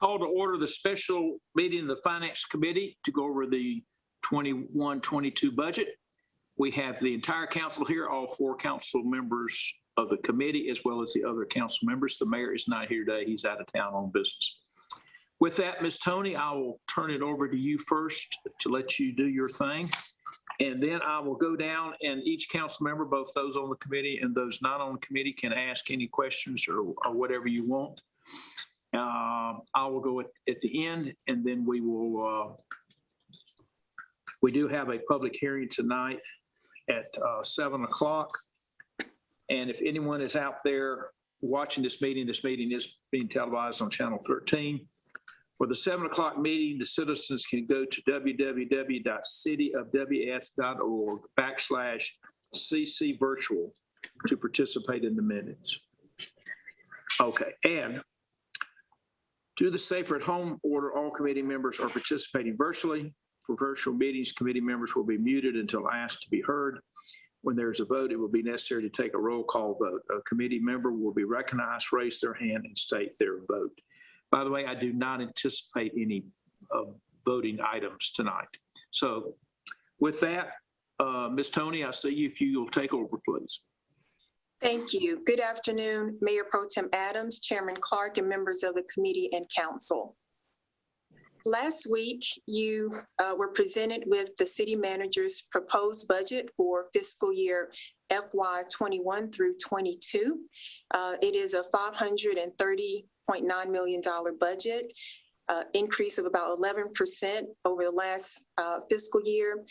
Call to order the special meeting of the Finance Committee to go over the 21-22 budget. We have the entire council here, all four council members of the committee, as well as the other council members. The mayor is not here today. He's out of town on business. With that, Ms. Tony, I will turn it over to you first to let you do your thing. And then I will go down and each council member, both those on the committee and those not on the committee, can ask any questions or whatever you want. I will go at the end, and then we will, we do have a public hearing tonight at 7 o'clock. And if anyone is out there watching this meeting is being televised on Channel 13. For the 7 o'clock meeting, the citizens can go to www.cityofws.org/CC virtual to participate in the minutes. Okay, and to the Safer at Home order, all committee members are participating virtually. For virtual meetings, committee members will be muted until asked to be heard. When there's a vote, it will be necessary to take a roll call vote. A committee member will be recognized, raise their hand, and state their vote. By the way, I do not anticipate any voting items tonight. So with that, Ms. Tony, I see you. If you'll take over, please. Thank you. Good afternoon, Mayor Pro Tem Adams, Chairman Clark, and members of the committee and council. Last week, you were presented with the city manager's proposed budget for fiscal year FY 21 through 22. It is a $530.9 million budget, increase of about 11% over the last fiscal year.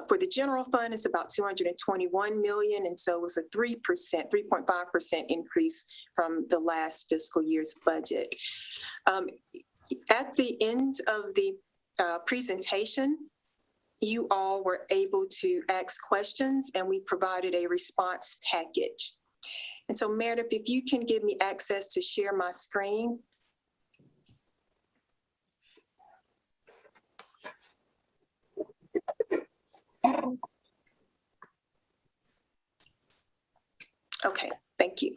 For the general fund, it's about $221 million, and so it was a 3.5% increase from the last fiscal year's budget. At the end of the presentation, you all were able to ask questions, and we provided a response package. And so, Meredith, if you can give me access to share my screen. Okay, thank you.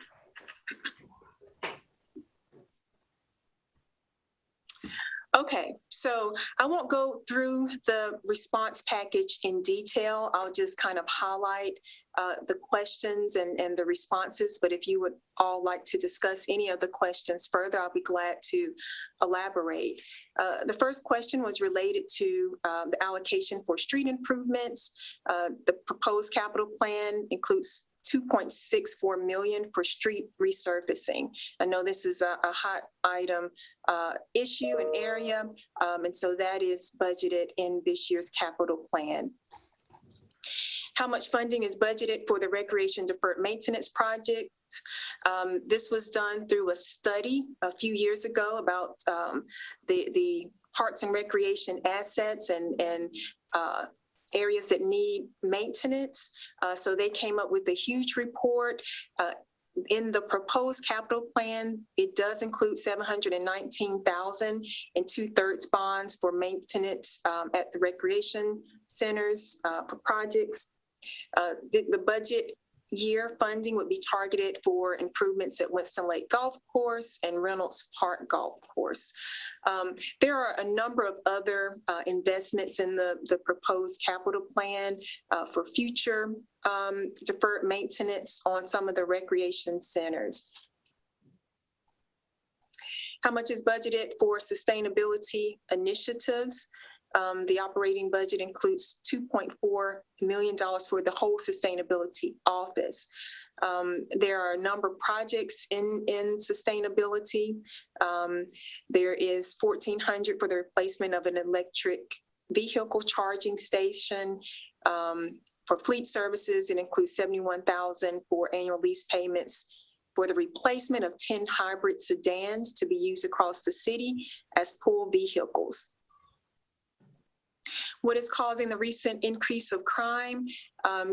Okay, so I won't go through the response package in detail. I'll just kind of highlight the questions and the responses, but if you would all like to discuss any of the questions further, I'll be glad to elaborate. The first question was related to the allocation for street improvements. The proposed capital plan includes $2.64 million for street resurfacing. I know this is a hot item issue and area, and so that is budgeted in this year's capital plan. How much funding is budgeted for the recreation deferred maintenance project? This was done through a study a few years ago about the parks and recreation assets and areas that need maintenance. So they came up with a huge report. In the proposed capital plan, it does include $719,000 in 2/3 bonds for maintenance at the recreation centers for projects. The budget year funding would be targeted for improvements at Winston Lake Golf Course and Reynolds Park Golf Course. There are a number of other investments in the proposed capital plan for future deferred maintenance on some of the recreation centers. How much is budgeted for sustainability initiatives? The operating budget includes $2.4 million for the whole sustainability office. There are a number of projects in sustainability. There is $1,400 for the replacement of an electric vehicle charging station. For fleet services, it includes $71,000 for annual lease payments for the replacement of 10 hybrid sedans to be used across the city as pool vehicles. What is causing the recent increase of crime?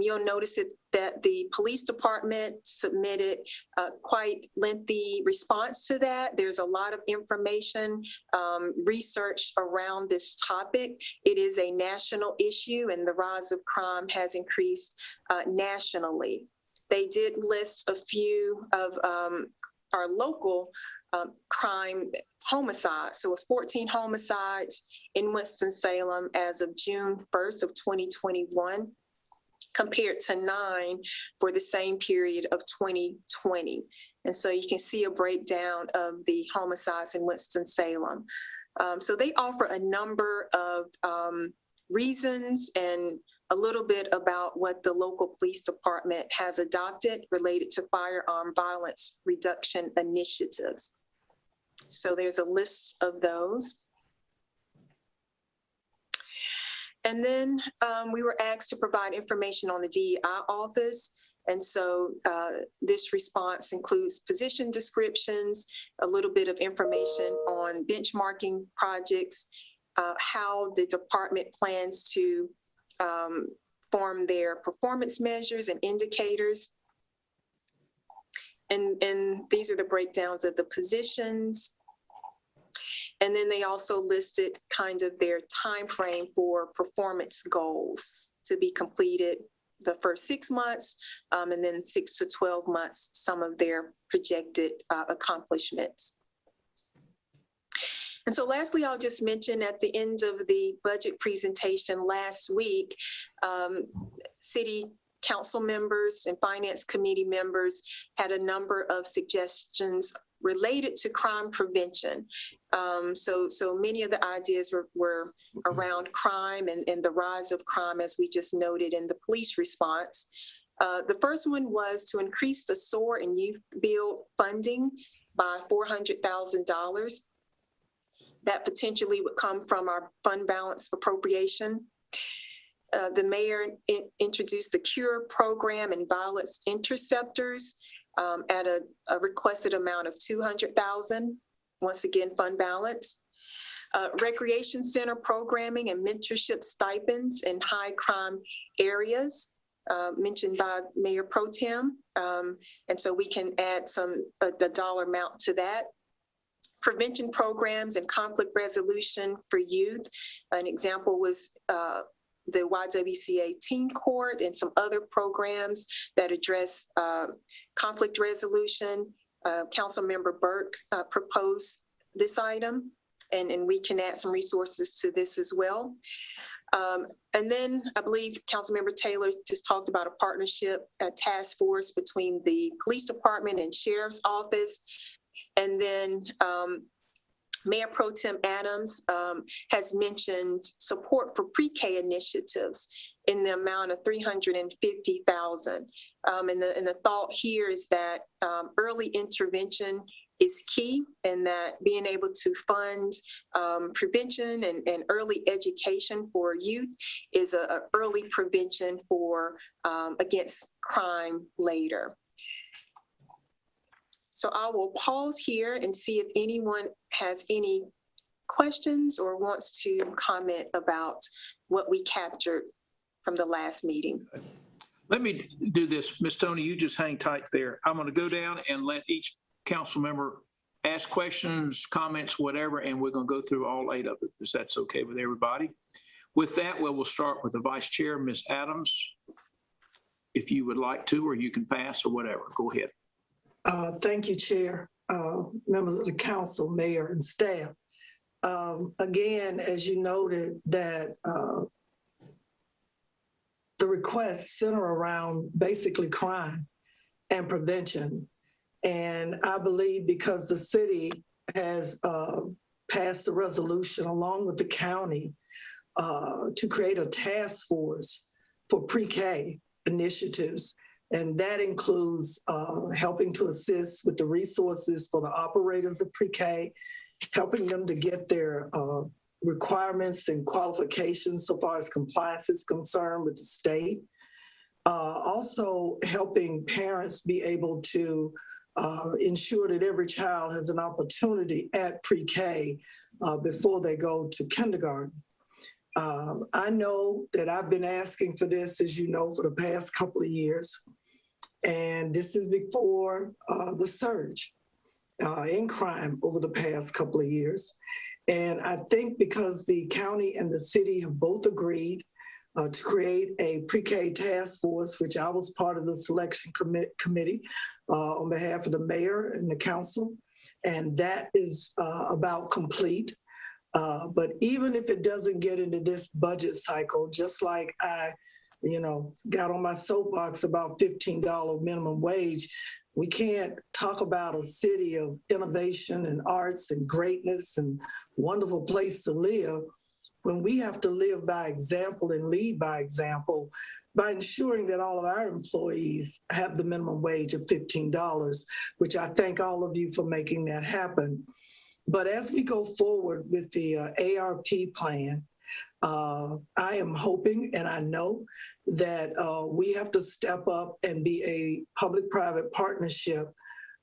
You'll notice that the police department submitted a quite lengthy response to that. There's a lot of information, research around this topic. It is a national issue, and the rise of crime has increased nationally. They did list a few of our local crime homicides. So it's 14 homicides in Winston-Salem as of June 1st of 2021, compared to 9 for the same period of 2020. And so you can see a breakdown of the homicides in Winston-Salem. So they offer a number of reasons and a little bit about what the local police department has adopted related to firearm violence reduction initiatives. So there's a list of those. And then we were asked to provide information on the DEI office. And so this response includes position descriptions, a little bit of information on benchmarking projects, how the department plans to form their performance measures and indicators. And these are the breakdowns of the positions. And then they also listed kind of their time frame for performance goals to be completed the first 6 months, and then 6 to 12 months, some of their projected accomplishments. And so lastly, I'll just mention at the end of the budget presentation last week, city council members and finance committee members had a number of suggestions related to crime prevention. So many of the ideas were around crime and the rise of crime, as we just noted in the police response. The first one was to increase the SOAR and Youth Build funding by $400,000. That potentially would come from our fund balance appropriation. The mayor introduced the CURE program and violence interceptors at a requested amount of $200,000. Once again, fund balance. Recreation center programming and mentorship stipends in high crime areas, mentioned by Mayor Pro Tem. And so we can add the dollar amount to that. Prevention programs and conflict resolution for youth. An example was the YWCA Teen Court and some other programs that address conflict resolution. Councilmember Burke proposed this item, and we can add some resources to this as well. And then I believe Councilmember Taylor just talked about a partnership, a task force between the police department and sheriff's office. And then Mayor Pro Tem Adams has mentioned support for pre-K initiatives in the amount of $350,000. And the thought here is that early intervention is key, and that being able to fund prevention and early education for youth is an early prevention for against crime later. So I will pause here and see if anyone has any questions or wants to comment about what we captured from the last meeting. Let me do this. Ms. Tony, you just hang tight there. I'm going to go down and let each council member ask questions, comments, whatever, and we're going to go through all 8 of it, if that's okay with everybody. With that, we'll start with the vice chair, Ms. Adams, if you would like to, or you can pass or whatever. Go ahead. Thank you, Chair, members of the council, mayor, and staff. Again, as you noted, that the requests center around basically crime and prevention. And I believe because the city has passed a resolution along with the county to create a task force for pre-K initiatives. And that includes helping to assist with the resources for the operators of pre-K, helping them to get their requirements and qualifications so far as compliance is concerned with the state. Also helping parents be able to ensure that every child has an opportunity at pre-K before they go to kindergarten. I know that I've been asking for this, as you know, for the past couple of years. And this is before the surge in crime over the past couple of years. And I think because the county and the city have both agreed to create a pre-K task force, which I was part of the selection committee on behalf of the mayor and the council. And that is about complete. But even if it doesn't get into this budget cycle, just like I, got on my soapbox about $15 minimum wage, we can't talk about a city of innovation and arts and greatness and wonderful place to live when we have to live by example and lead by example by ensuring that all of our employees have the minimum wage of $15, which I thank all of you for making that happen. But as we go forward with the ARP plan, I am hoping and I know that we have to step up and be a public-private partnership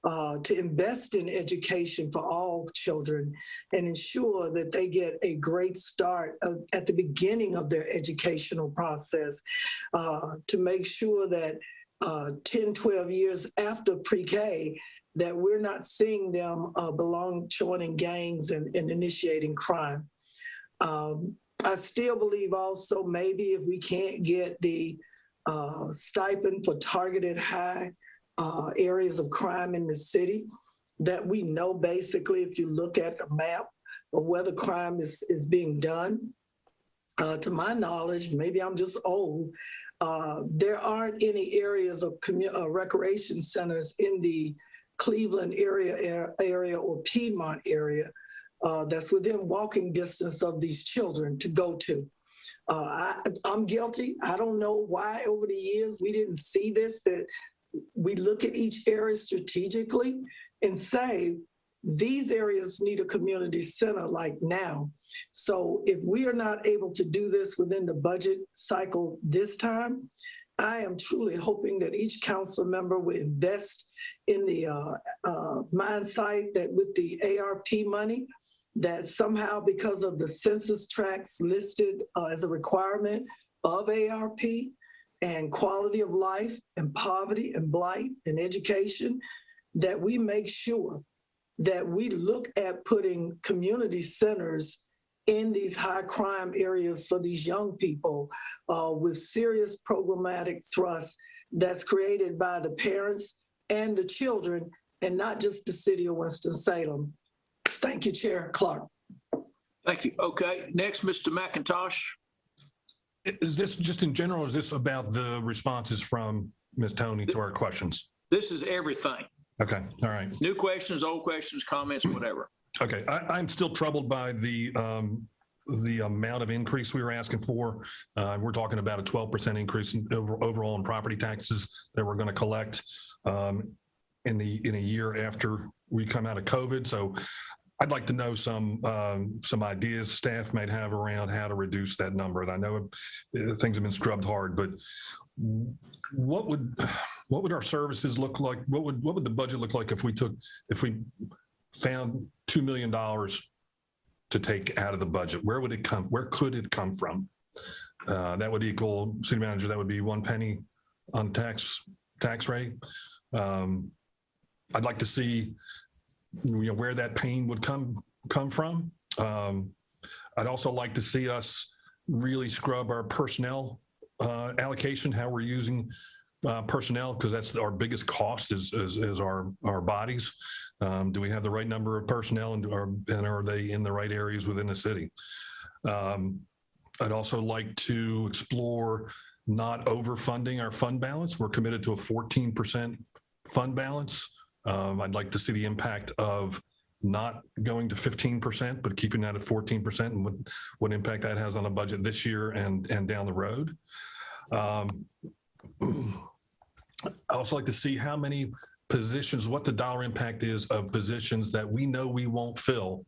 to invest in education for all children and ensure that they get a great start at the beginning of their educational process to make sure that 10, 12 years after pre-K, that we're not seeing them joining gangs and initiating crime. I still believe also maybe if we can't get the stipend for targeted high areas of crime in the city, that we know basically if you look at the map of where the crime is being done, to my knowledge, maybe I'm just old, there aren't any areas of recreation centers in the Cleveland area or Piedmont area that's within walking distance of these children to go to. I'm guilty. I don't know why over the years we didn't see this, that we look at each area strategically and say, these areas need a community center like now. So if we are not able to do this within the budget cycle this time, I am truly hoping that each council member will invest in the mindset that with the ARP money, that somehow because of the census tracts listed as a requirement of ARP and quality of life and poverty and blight and education, that we make sure that we look at putting community centers in these high crime areas for these young people with serious programmatic thrust that's created by the parents and the children and not just the city of Winston-Salem. Thank you, Chair Clark. Thank you. Okay, next, Mr. McIntosh. Is this just in general, or is this about the responses from Ms. Tony to our questions? This is everything. Okay, all right. New questions, old questions, comments, whatever. Okay, I'm still troubled by the amount of increase we were asking for. We're talking about a 12% increase in overall in property taxes that we're going to collect in a year after we come out of COVID. So I'd like to know some ideas staff might have around how to reduce that number. And I know things have been scrubbed hard, but what would our services look like? What would the budget look like if we found $2 million to take out of the budget? Where would it come? Where could it come from? That would equal, city manager, that would be 1 penny on tax rate. I'd like to see where that pain would come from. I'd also like to see us really scrub our personnel allocation, how we're using personnel, because that's our biggest cost is our bodies. Do we have the right number of personnel, and are they in the right areas within the city? I'd also like to explore not overfunding our fund balance. We're committed to a 14% fund balance. I'd like to see the impact of not going to 15%, but keeping that at 14%, and what impact that has on the budget this year and down the road. I also like to see how many positions, what the dollar impact is of positions that we know we won't fill,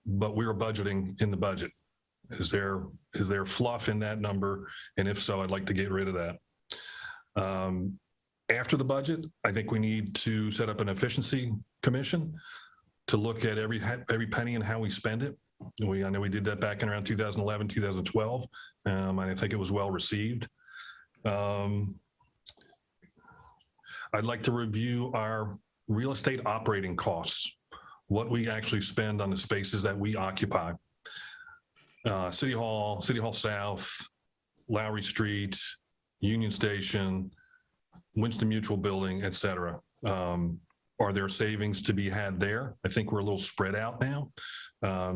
but we're budgeting in the budget. Is there fluff in that number? And if so, I'd like to get rid of that. After the budget, I think we need to set up an efficiency commission to look at every penny and how we spend it. I know we did that back in around 2011, 2012, and I think it was well received. I'd like to review our real estate operating costs, what we actually spend on the spaces that we occupy. City Hall South, Lowry Street, Union Station, Winston Mutual Building, et cetera. are there savings to be had there? I think we're a little spread out now.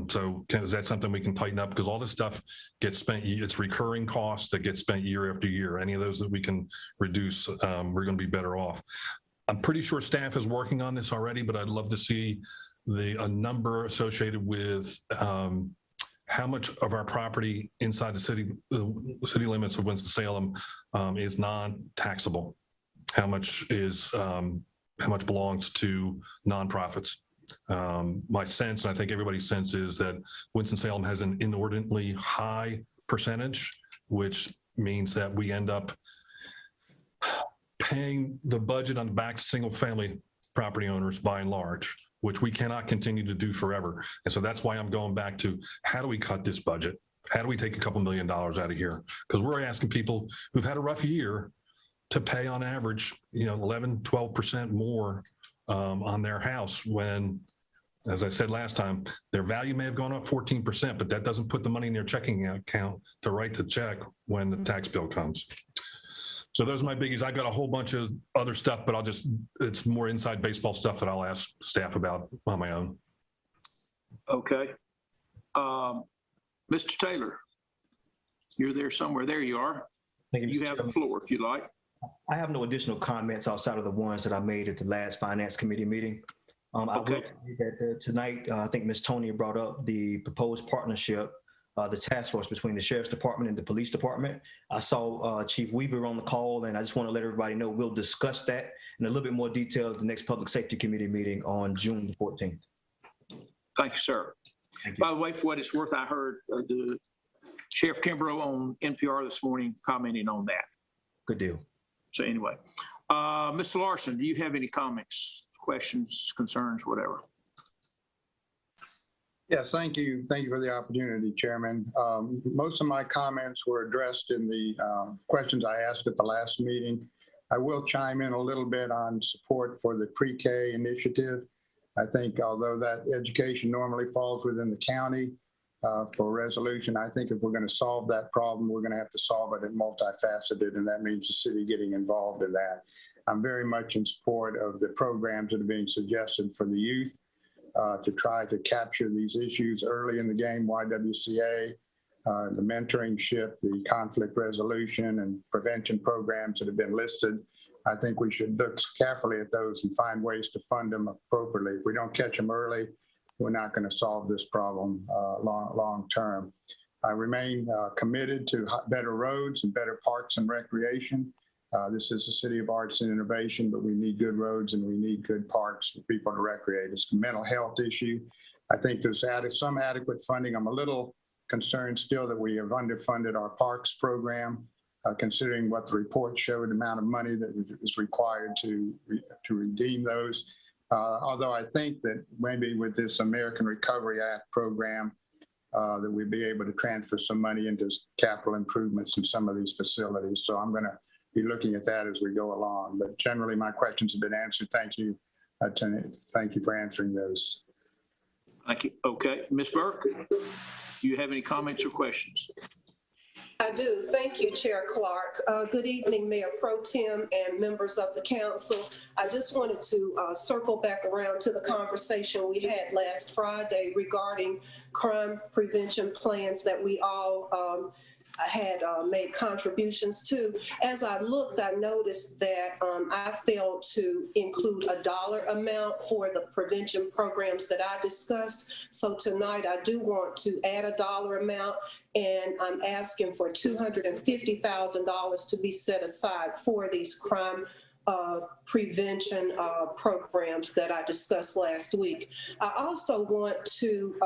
So is that something we can tighten up? Because all this stuff gets spent, it's recurring costs that get spent year after year. Any of those that we can reduce, we're going to be better off. I'm pretty sure staff is working on this already, but I'd love to see a number associated with how much of our property inside the city limits of Winston-Salem is non-taxable. How much belongs to nonprofits. My sense, and I think everybody's sense, is that Winston-Salem has an inordinately high percentage, which means that we end up paying the budget on the backs of single-family property owners by and large, which we cannot continue to do forever. And so that's why I'm going back to, how do we cut this budget? How do we take a couple $1 million out of here? Because we're asking people who've had a rough year to pay on average, 11, 12% more on their house when, as I said last time, their value may have gone up 14%, but that doesn't put the money in their checking account to write the check when the tax bill comes. So those are my biggies. I've got a whole bunch of other stuff, but it's more inside baseball stuff that I'll ask staff about on my own. Okay. Mr. Taylor, you're there somewhere. There you are. Thank you, You have the floor if you like. I have no additional comments outside of the ones that I made at the last Finance Committee meeting. I will say that tonight, I think Ms. Tony brought up the proposed partnership, the task force between the Sheriff's Department and the Police Department. I saw Chief Weaver on the call, and I just want to let everybody know we'll discuss that in a little bit more detail at the next Public Safety Committee meeting on June the 14th. Thank you, sir. Thank you. By the way, for what it's worth, I heard the Sheriff Kimbrough on NPR this morning commenting on that. Good deal. So anyway, Mr. Larson, do you have any comments, questions, concerns, whatever? Yes, thank you. Thank you for the opportunity, Chairman. Most of my comments were addressed in the questions I asked at the last meeting. I will chime in a little bit on support for the pre-K initiative. I think although that education normally falls within the county for resolution, I think if we're going to solve that problem, we're going to have to solve it multifaceted, and that means the city getting involved in that. I'm very much in support of the programs that are being suggested for the youth to try to capture these issues early in the game, YWCA, the mentoringship, the conflict resolution and prevention programs that have been listed. I think we should look carefully at those and find ways to fund them appropriately. If we don't catch them early, we're not going to solve this problem long term. I remain committed to better roads and better parks and recreation. This is a city of arts and innovation, but we need good roads and we need good parks for people to recreate. It's a mental health issue. I think there's some adequate funding. I'm a little concerned still that we have underfunded our parks program, considering what the report showed, the amount of money that is required to redeem those. Although I think that maybe with this American Recovery Act program, that we'd be able to transfer some money into capital improvements in some of these facilities. So I'm going to be looking at that as we go along. But generally, my questions have been answered. Thank you. Thank you for answering those. Thank you. Okay. Ms. Burke, do you have any comments or questions? I do. Thank you, Chair Clark. Good evening, Mayor Pro Tem and members of the council. I just wanted to circle back around to the conversation we had last Friday regarding crime prevention plans that we all had made contributions to. As I looked, I noticed that I failed to include a dollar amount for the prevention programs that I discussed. So tonight I do want to add a dollar amount, and I'm asking for $250,000 to be set aside for these crime prevention programs that I discussed last week. I also want to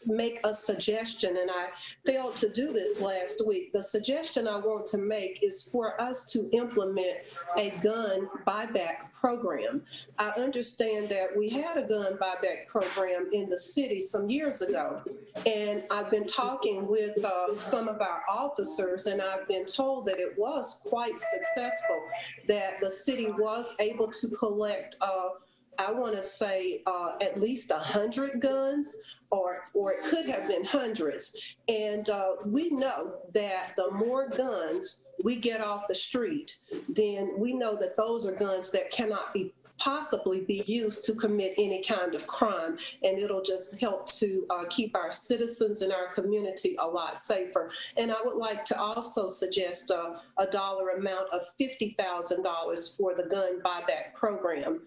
make a suggestion, and I failed to do this last week. The suggestion I want to make is for us to implement a gun buyback program. I understand that we had a gun buyback program in the city some years ago, and I've been talking with some of our officers, and I've been told that it was quite successful, that the city was able to collect, I want to say, at least 100 guns, or it could have been hundreds. And we know that the more guns we get off the street, then we know that those are guns that cannot be possibly be used to commit any kind of crime. And it'll just help to keep our citizens and our community a lot safer. And I would like to also suggest a dollar amount of $50,000 for the gun buyback program.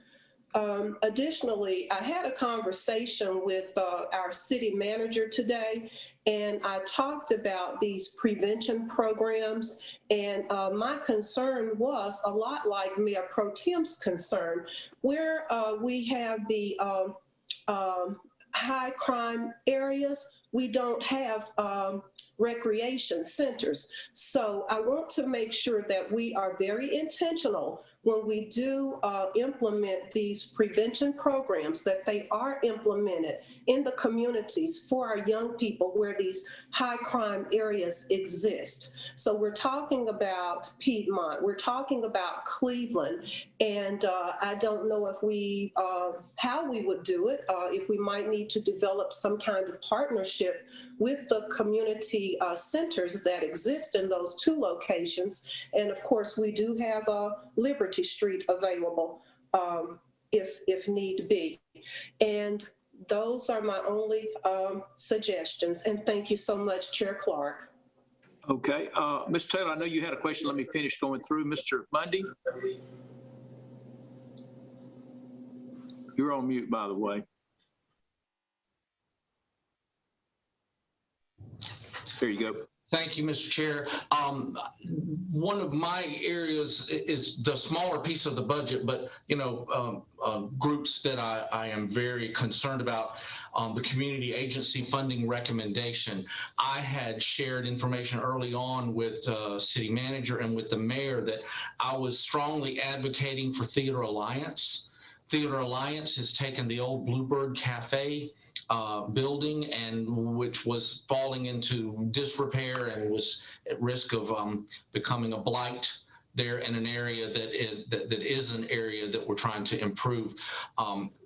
Additionally, I had a conversation with our city manager today, and I talked about these prevention programs. And my concern was a lot like Mayor Pro Tem's concern, where we have the high crime areas, we don't have recreation centers. So I want to make sure that we are very intentional when we do implement these prevention programs, that they are implemented in the communities for our young people where these high crime areas exist. So we're talking about Piedmont, we're talking about Cleveland, and I don't know if we, how we would do it, if we might need to develop some kind of partnership with the community centers that exist in those two locations. And of course, we do have Liberty Street available if need be. And those are my only suggestions. And thank you so much, Chair Clark. Okay, Ms. Taylor, I know you had a question. Let me finish going through. Mr. Mundy? You're on mute, by the way. There you go. Thank you, Mr. Chair. One of my areas is the smaller piece of the budget, but groups that I am very concerned about, the community agency funding recommendation. I had shared information early on with city manager and with the mayor that I was strongly advocating for Theater Alliance. Theater Alliance has taken the old Bluebird Cafe building, and which was falling into disrepair and was at risk of becoming a blight there in an area that is an area that we're trying to improve.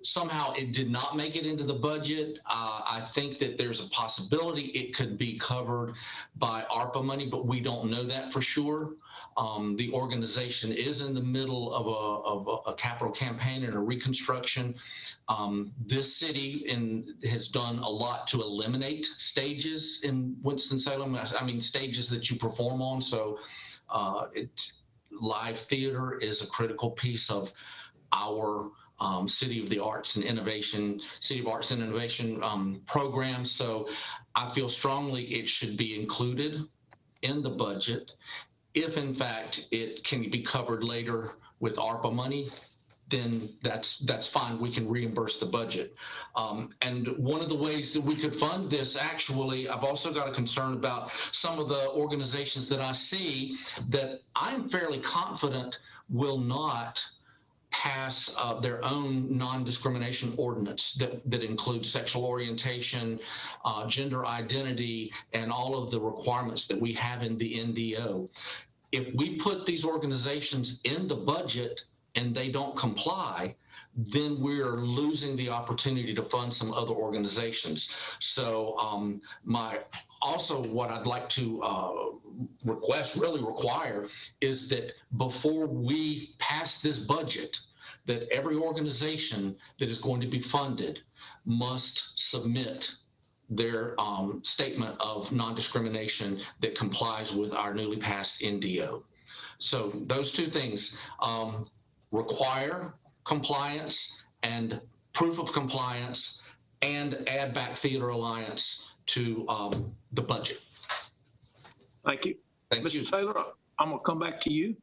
Somehow it did not make it into the budget. I think that there's a possibility it could be covered by ARPA money, but we don't know that for sure. The organization is in the middle of a capital campaign and a reconstruction. This city has done a lot to eliminate stages in Winston-Salem. I mean, stages that you perform on. So live theater is a critical piece of our City of Arts and Innovation program. So I feel strongly it should be included in the budget. If in fact it can be covered later with ARPA money, then that's fine. We can reimburse the budget. And one of the ways that we could fund this, actually, I've also got a concern about some of the organizations that I see that I'm fairly confident will not pass their own non-discrimination ordinance that includes sexual orientation, gender identity, and all of the requirements that we have in the NDO. If we put these organizations in the budget and they don't comply, then we're losing the opportunity to fund some other organizations. So what I'd like to require is that before we pass this budget, that every organization that is going to be funded must submit their statement of non-discrimination that complies with our newly passed NDO. So those two things, require compliance and proof of compliance, and add back Theater Alliance to the budget. Thank you. Thank Mr. you. Taylor, I'm going to come back to you.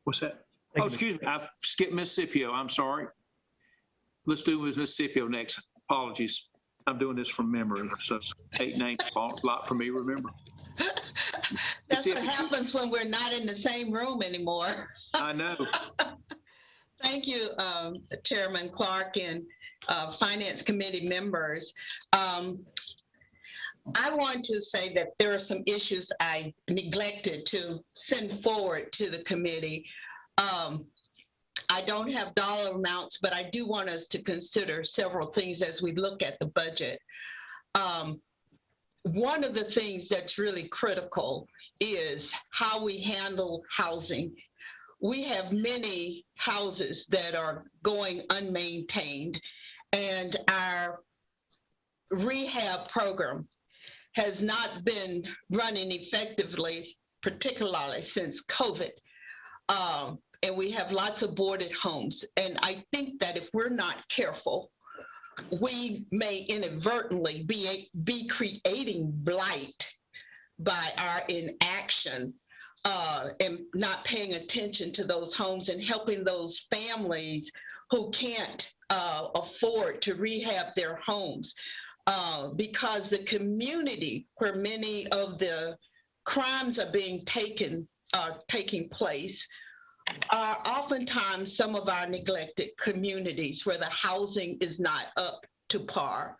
What's that? Thank you. Excuse me. I skipped Mississippi. I'm sorry. Let's do Mississippi next. Apologies. I'm doing this from memory. So 8 names, a lot for me to remember. That's what happens when we're not in the same room anymore. I know. Thank you, Chairman Clark and Finance Committee members. I want to say that there are some issues I neglected to send forward to the committee. I don't have dollar amounts, but I do want us to consider several things as we look at the budget. One of the things that's really critical is how we handle housing. we have many houses that are going unmaintained, and our rehab program has not been running effectively, particularly since COVID. And we have lots of boarded homes. And I think that if we're not careful, we may inadvertently be creating blight by our inaction and not paying attention to those homes and helping those families who can't afford to rehab their homes. Because the community where many of the crimes are taking place are oftentimes some of our neglected communities where the housing is not up to par.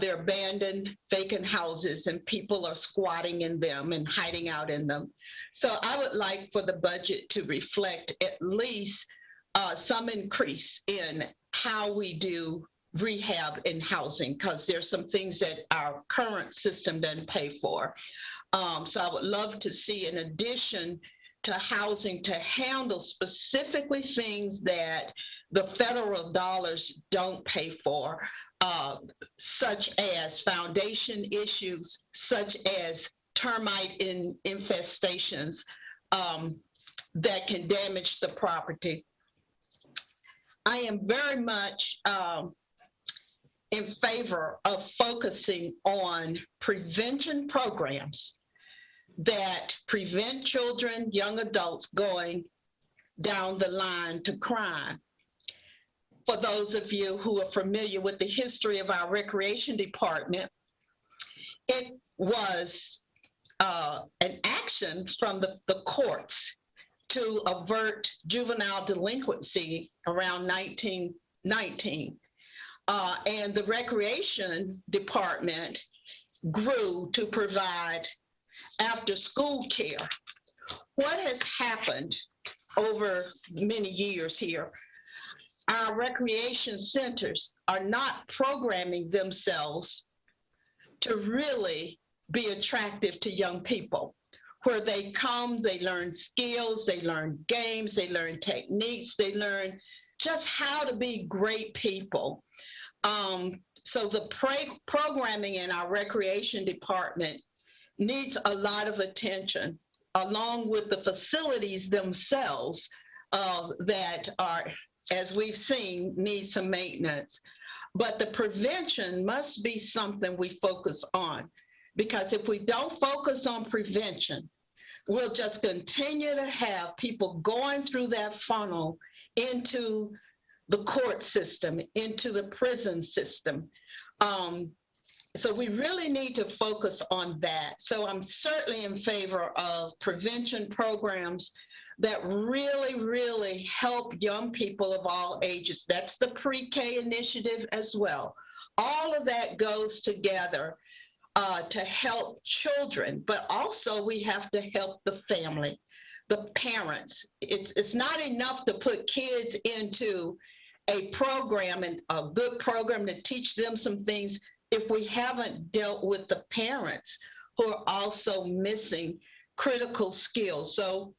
They're abandoned, vacant houses, and people are squatting in them and hiding out in them. So I would like for the budget to reflect at least some increase in how we do rehab and housing, because there's some things that our current system doesn't pay for. So I would love to see, in addition to housing, to handle specifically things that the federal dollars don't pay for, such as foundation issues, such as termite infestations that can damage the property. I am very much in favor of focusing on prevention programs that prevent children, young adults going down the line to crime. For those of you who are familiar with the history of our recreation department, it was an action from the courts to avert juvenile delinquency around 1919. And the recreation department grew to provide after-school care. What has happened over many years here? Our recreation centers are not programming themselves to really be attractive to young people. Where they come, they learn skills, they learn games, they learn techniques, they learn just how to be great people. So the programming in our recreation department needs a lot of attention, along with the facilities themselves that are, as we've seen, need some maintenance. But the prevention must be something we focus on, because if we don't focus on prevention, we'll just continue to have people going through that funnel into the court system, into the prison system. So we really need to focus on that. So I'm certainly in favor of prevention programs that really, really help young people of all ages. That's the pre-K initiative as well. All of that goes together to help children, but also we have to help the family, the parents. It's not enough to put kids into a program, and a good program to teach them some things, if we haven't dealt with the parents who are also missing critical skills. So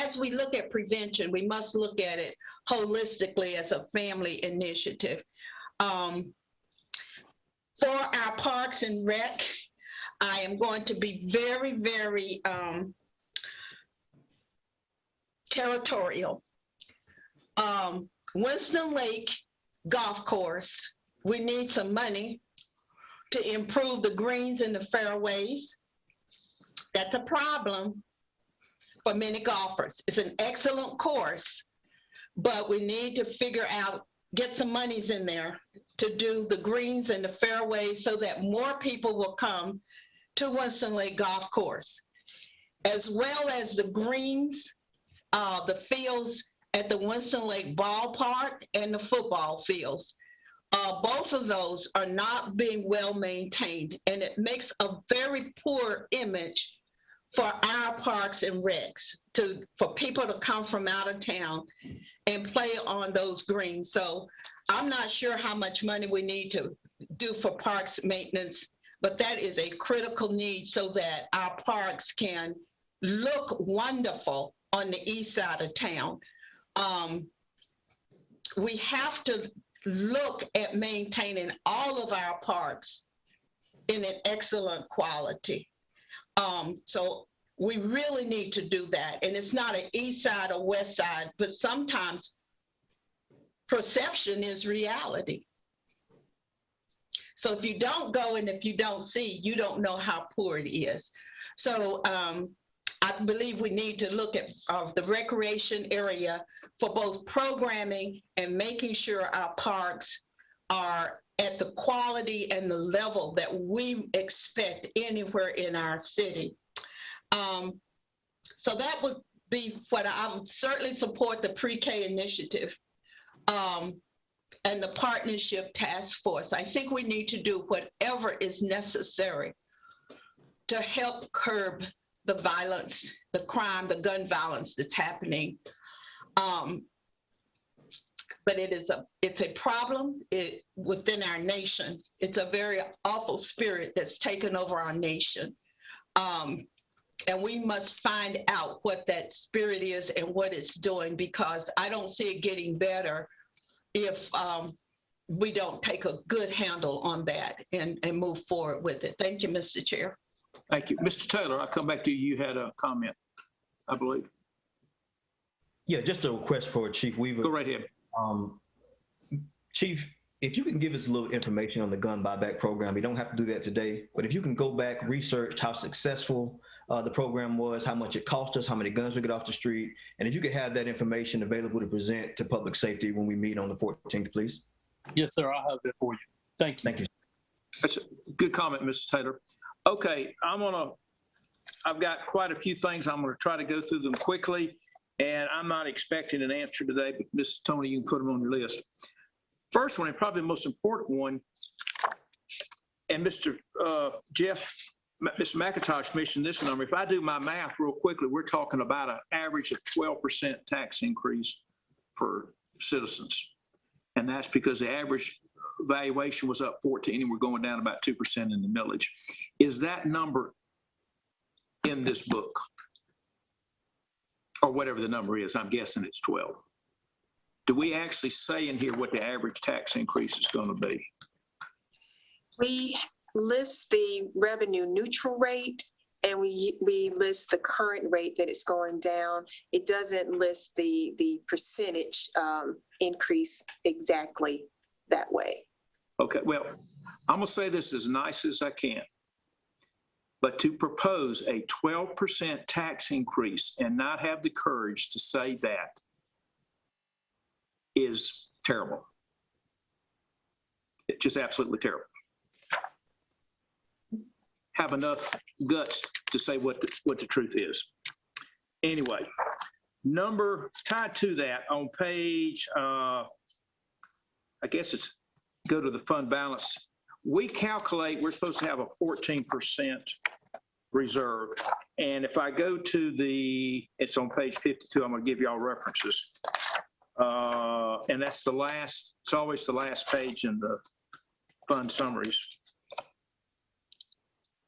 as we look at prevention, we must look at it holistically as a family initiative. For our parks and rec, I am going to be very, very territorial. Winston Lake Golf Course, we need some money to improve the greens and the fairways. That's a problem for many golfers. It's an excellent course, but we need to figure out, get some monies in there to do the greens and the fairways so that more people will come to Winston Lake Golf Course, as well as the greens, the fields at the Winston Lake Ballpark and the football fields. Both of those are not being well maintained, and it makes a very poor image for our parks and recs, for people to come from out of town and play on those greens. So I'm not sure how much money we need to do for parks maintenance, but that is a critical need so that our parks can look wonderful on the east side of town. We have to look at maintaining all of our parks in an excellent quality. So we really need to do that. And it's not an east side or west side, but sometimes perception is reality. So if you don't go and if you don't see, you don't know how poor it is. So I believe we need to look at the recreation area for both programming and making sure our parks are at the quality and the level that we expect anywhere in our city. So that would be what I would certainly support the pre-K initiative and the partnership task force. I think we need to do whatever is necessary to help curb the violence, the crime, the gun violence that's happening. But it's a problem within our nation. It's a very awful spirit that's taken over our nation. And we must find out what that spirit is and what it's doing, because I don't see it getting better if we don't take a good handle on that and move forward with it. Thank you, Mr. Chair. Thank you. Mr. Taylor, I'll come back to you. You had a comment, I believe. Yeah, just a request for Chief Weaver. Go right ahead. Chief, if you can give us a little information on the gun buyback program, you don't have to do that today, but if you can go back, research how successful the program was, how much it cost us, how many guns we get off the street, and if you could have that information available to present to public safety when we meet on the 14th, please. Yes, sir. I'll have that for you. Thank you. Thank you. That's a good comment, Mr. Taylor. Okay, I've got quite a few things. I'm gonna try to go through them quickly, and I'm not expecting an answer today, but Mr. Tony, you can put them on your list. First one, and probably the most important one, and Mr. Mr. McIntosh mentioned this number. If I do my math real quickly, we're talking about an average of 12% tax increase for citizens. And that's because the average valuation was up 14 and we're going down about 2% in the millage. Is that number in this book? Or whatever the number is, I'm guessing it's 12. Do we actually say in here what the average tax increase is going to be? We list the revenue neutral rate and we list the current rate that it's going down. It doesn't list the percentage increase exactly that way. Okay, well, I'm gonna say this as nice as I can. But to propose a 12% tax increase and not have the courage to say that is terrible. It's just absolutely terrible. Have enough guts to say what the truth is. Anyway, tied to that on page, I guess it's, go to the fund balance. We calculate, we're supposed to have a 14% reserve. And if I go to it's on page 52, I'm gonna give y'all references. And that's it's always the last page in the fund summaries.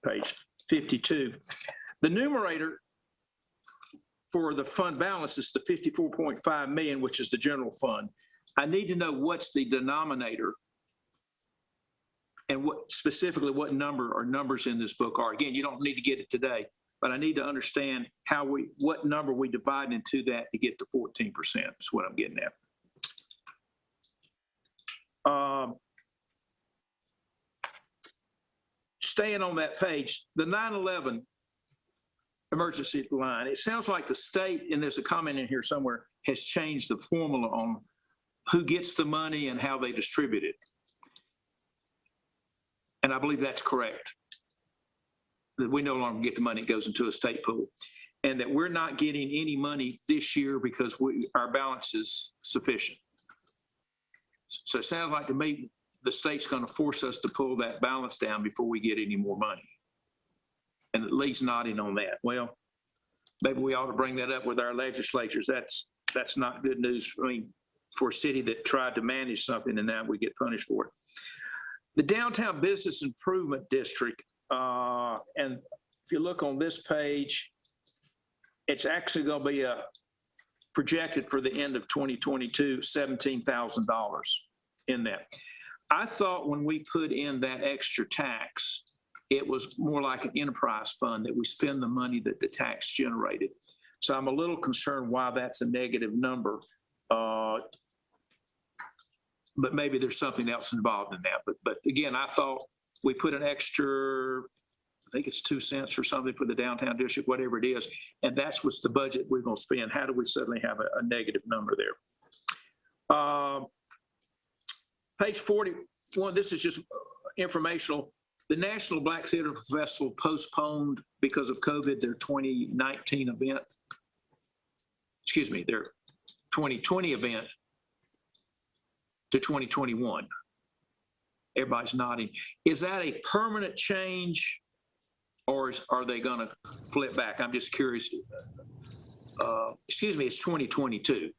Page 52. The numerator for the fund balance is the 54.5 million, which is the general fund. I need to know what's the denominator and specifically what number or numbers in this book are. Again, you don't need to get it today, but I need to understand what number we divide into that to get to 14%. Is what I'm getting at. Staying on that page, the 9/11 emergency line, it sounds like the state, and there's a comment in here somewhere, has changed the formula on who gets the money and how they distribute it. And I believe that's correct. That we no longer get the money, it goes into a state pool. And that we're not getting any money this year because our balance is sufficient. So it sounds like to me, the state's going to force us to pull that balance down before we get any more money. And at least nodding on that. Well, maybe we ought to bring that up with our legislatures. That's not good news. I mean, for a city that tried to manage something and now we get punished for it. The Downtown Business Improvement District, and if you look on this page, it's actually going to be projected for the end of 2022, $17,000 in that. I thought when we put in that extra tax, it was more like an enterprise fund that we spend the money that the tax generated. So I'm a little concerned why that's a negative number. But maybe there's something else involved in that. But again, I thought we put an extra, I think it's 2 cents or something for the downtown district, whatever it is, and that's what's the budget we're going to spend. How do we suddenly have a negative number there? Page 41, this is just informational. The National Black Theater Festival postponed because of COVID their 2019 event. Excuse me, their 2020 event to 2021. Everybody's nodding. Is that a permanent change, or are they going to flip back? I'm just curious. Excuse me, it's 2022.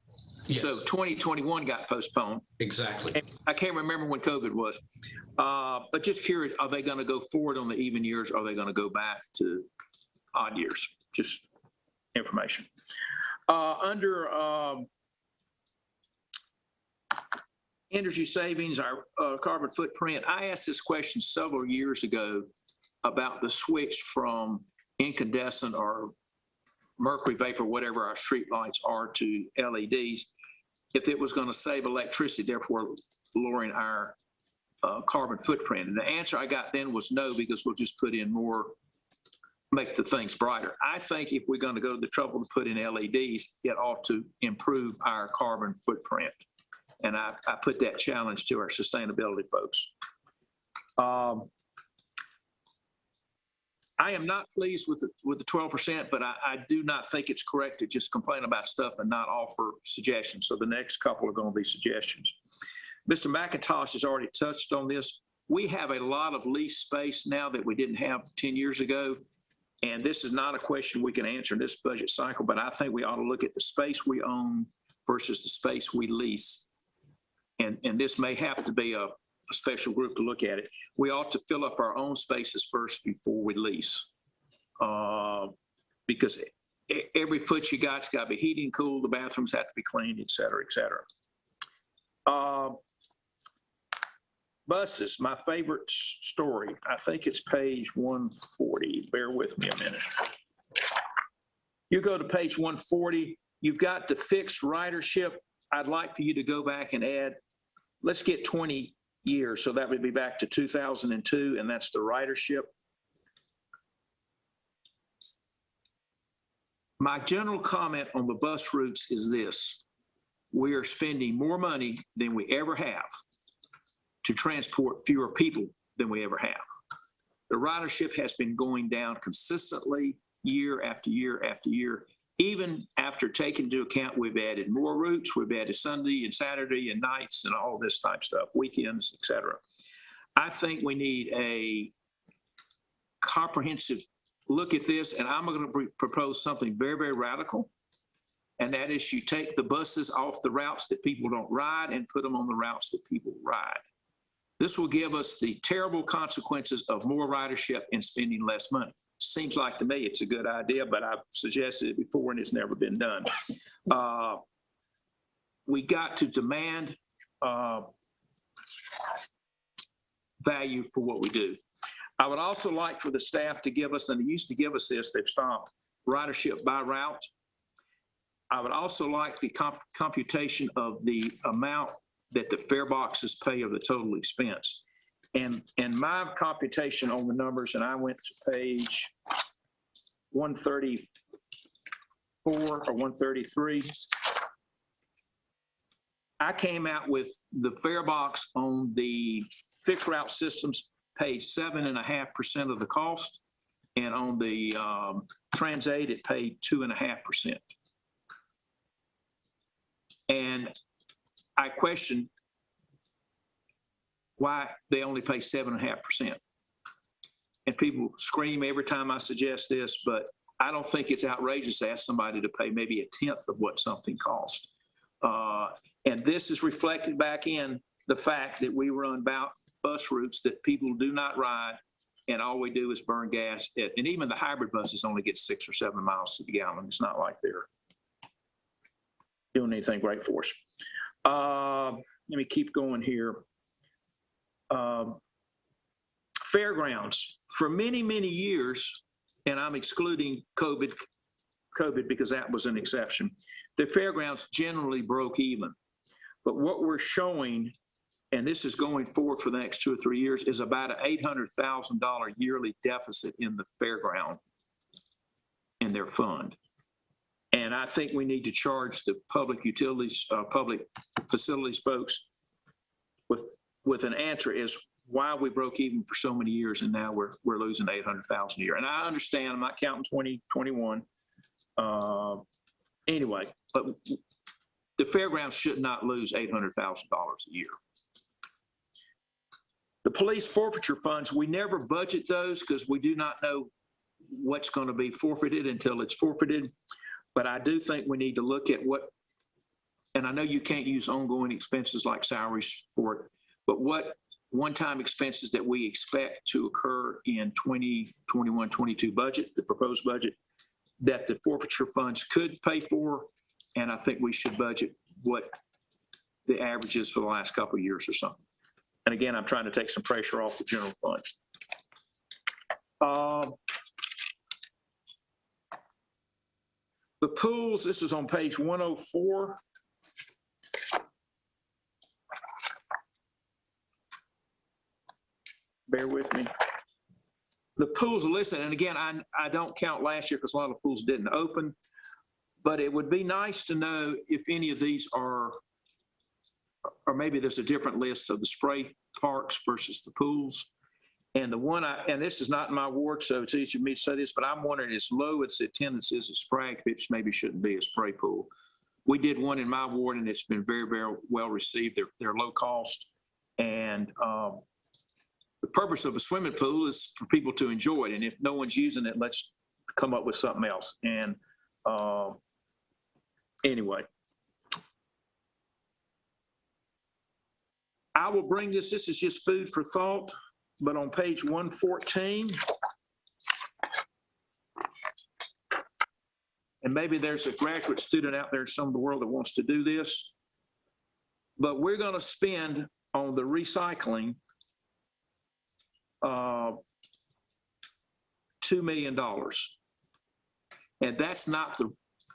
Yes. So 2021 got postponed. Exactly. I can't remember when COVID was. But just curious, are they going to go forward on the even years? Or are they going to go back to odd years? Just information. Under energy savings, our carbon footprint, I asked this question several years ago about the switch from incandescent or mercury vapor, whatever our street lights are, to LEDs, if it was going to save electricity, therefore lowering our carbon footprint. And the answer I got then was no, because we'll just put in more, make the things brighter. I think if we're going to go to the trouble to put in LEDs, it ought to improve our carbon footprint. And I put that challenge to our sustainability folks. I am not pleased with the 12%, but I do not think it's correct to just complain about stuff and not offer suggestions. So the next couple are going to be suggestions. Mr. McIntosh has already touched on this. We have a lot of lease space now that we didn't have 10 years ago. And this is not a question we can answer in this budget cycle, but I think we ought to look at the space we own versus the space we lease. And this may have to be a special group to look at it. We ought to fill up our own spaces first before we lease. Because every foot you got's got to be heated and cooled, the bathrooms have to be cleaned, et cetera, et cetera. Buses, my favorite story. I think it's page 140. Bear with me a minute. You go to page 140, you've got the fixed ridership. I'd like for you to go back and add, let's get 20 years. So that would be back to 2002, and that's the ridership. My general comment on the bus routes is this: we are spending more money than we ever have to transport fewer people than we ever have. The ridership has been going down consistently year after year after year, even after taking into account we've added more routes, we've added Sunday and Saturday and nights and all this type stuff, weekends, et cetera. I think we need a comprehensive look at this, and I'm going to propose something very, very radical, and that is you take the buses off the routes that people don't ride and put them on the routes that people ride. This will give us the terrible consequences of more ridership and spending less money. Seems like to me it's a good idea, but I've suggested it before and it's never been done. We got to demand value for what we do. I would also like for the staff to give us, and they used to give us this, they've stopped, ridership by route. I would also like the computation of the amount that the fare boxes pay of the total expense. And my computation on the numbers, and I went to page 134 or 133, I came out with the fare box on the fixed route systems paid 7.5% of the cost, and on the Trans-Aid it paid 2.5%. And I question why they only pay 7.5%. And people scream every time I suggest this, but I don't think it's outrageous to ask somebody to pay maybe 1/10 of what something costs. And this is reflected back in the fact that we run bus routes that people do not ride, and all we do is burn gas. And even the hybrid buses only get 6 or 7 miles to the gallon. It's not like they're doing anything great for us. Let me keep going here. Fairgrounds, for many, many years, and I'm excluding COVID because that was an exception, the fairgrounds generally broke even. But what we're showing, and this is going forward for the next 2 or 3 years, is about an $800,000 yearly deficit in the fairground in their fund. And I think we need to charge the public utilities, public facilities folks with an answer as why we broke even for so many years and now we're losing $800,000 a year. And I understand, I'm not counting 2021. Anyway, but the fairgrounds should not lose $800,000 a year. The police forfeiture funds, we never budget those because we do not know what's going to be forfeited until it's forfeited. But I do think we need to look at what, and I know you can't use ongoing expenses like salaries for it, but what one-time expenses that we expect to occur in 2021-22 budget, the proposed budget, that the forfeiture funds could pay for. And I think we should budget what the average is for the last couple of years or something. And again, I'm trying to take some pressure off the general fund. The pools, this is on page 104. Bear with me. The pools are listed, and again, I don't count last year because a lot of pools didn't open, but it would be nice to know if any of these are, or maybe there's a different list of the spray parks versus the pools. And the one and this is not in my ward, so it's easy for me to say this, but I'm wondering as low as the attendance is at Sprague, which maybe shouldn't be a spray pool. We did one in my ward and it's been very, very well received. They're low cost. And the purpose of a swimming pool is for people to enjoy it. And if no one's using it, let's come up with something else. And anyway, I will bring this is just food for thought, but on page 114, and maybe there's a graduate student out there in some of the world that wants to do this, but we're going to spend on the recycling $2 million. And that's not